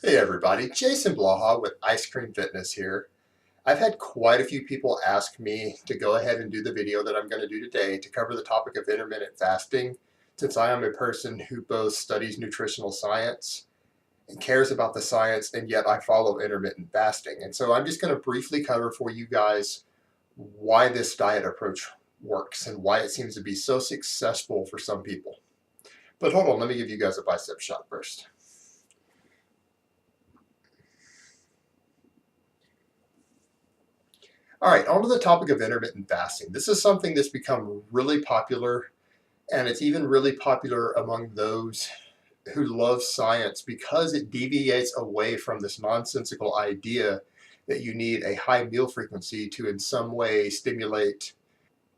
Hey everybody, Jason Blaha with Ice Cream Fitness here. I've had quite a few people ask me to go ahead and do the video that I'm going to do today to cover the topic of intermittent fasting, since I am a person who both studies nutritional science and cares about the science, and yet I follow intermittent fasting. And so I'm just going to briefly cover for you guys why this diet approach works and why it seems to be so successful for some people. But hold on, let me give you guys a bicep shot first. All right, on to the topic of intermittent fasting. This is something that's become really popular, and it's even really popular among those who love science because it deviates away from this nonsensical idea that you need a high meal frequency to in some way stimulate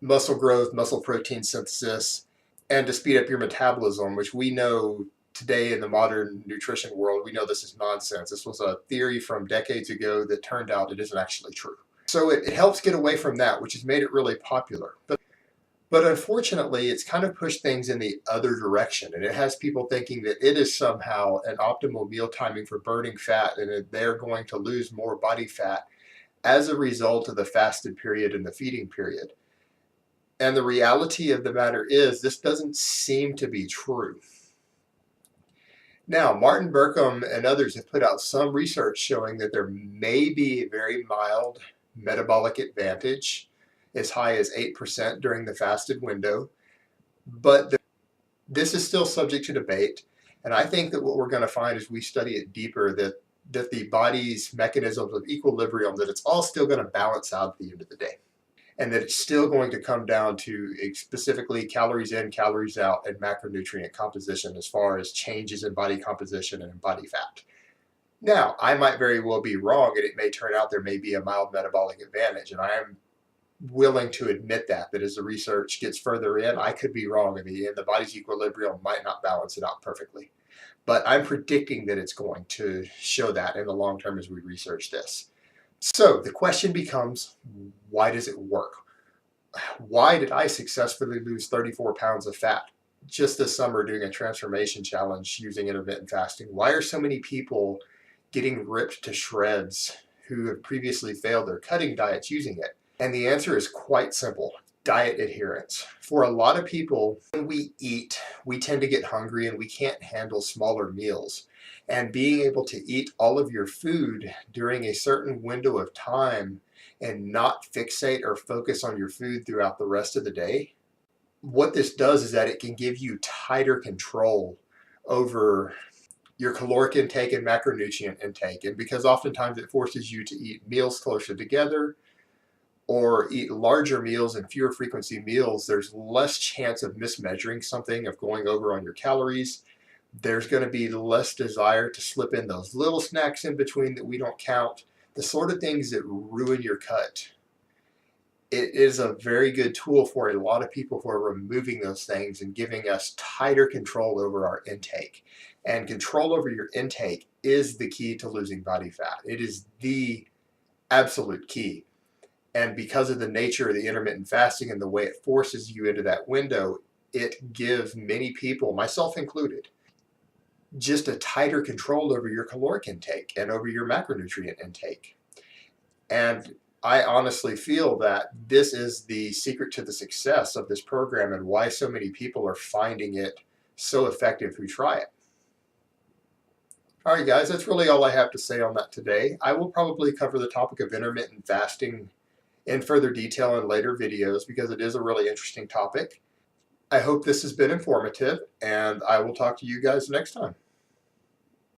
muscle growth, muscle protein synthesis, and to speed up your metabolism, which we know today in the modern nutrition world, we know this is nonsense. This was a theory from decades ago that turned out it isn't actually true. So it helps get away from that, which has made it really popular. But unfortunately, it's kind of pushed things in the other direction, and it has people thinking that it is somehow an optimal meal timing for burning fat, and that they're going to lose more body fat as a result of the fasted period and the feeding period. And the reality of the matter is, this doesn't seem to be true. Now, Martin Burkham and others have put out some research showing that there may be a very mild metabolic advantage as high as 8% during the fasted window, but this is still subject to debate. And I think that what we're going to find as we study it deeper, that the body's mechanisms of equilibrium, that it's all still going to balance out at the end of the day. And that it's still going to come down to specifically calories in, calories out, and macronutrient composition as far as changes in body composition and in body fat. Now, I might very well be wrong, and it may turn out there may be a mild metabolic advantage, and I am willing to admit that as the research gets further in, I could be wrong, and the body's equilibrium might not balance it out perfectly. But I'm predicting that it's going to show that in the long term as we research this. So the question becomes, why does it work? Why did I successfully lose 34 pounds of fat just this summer doing a transformation challenge using intermittent fasting? Why are so many people getting ripped to shreds who have previously failed their cutting diets using it? And the answer is quite simple: diet adherence. For a lot of people, when we eat, we tend to get hungry and we can't handle smaller meals. And being able to eat all of your food during a certain window of time and not fixate or focus on your food throughout the rest of the day, what this does is that it can give you tighter control over your caloric intake and macronutrient intake. And because oftentimes it forces you to eat meals closer together or eat larger meals and fewer frequency meals, there's less chance of mismeasuring something, of going over on your calories. There's going to be less desire to slip in those little snacks in between that we don't count, the sort of things that ruin your cut. It is a very good tool for a lot of people who are removing those things and giving us tighter control over our intake. And control over your intake is the key to losing body fat. It is the absolute key. And because of the nature of the intermittent fasting and the way it forces you into that window, it gives many people, myself included, just a tighter control over your caloric intake and over your macronutrient intake. And I honestly feel that this is the secret to the success of this program and why so many people are finding it so effective who try it. All right, guys, that's really all I have to say on that today. I will probably cover the topic of intermittent fasting in further detail in later videos because it is a really interesting topic. I hope this has been informative, and I will talk to you guys next time.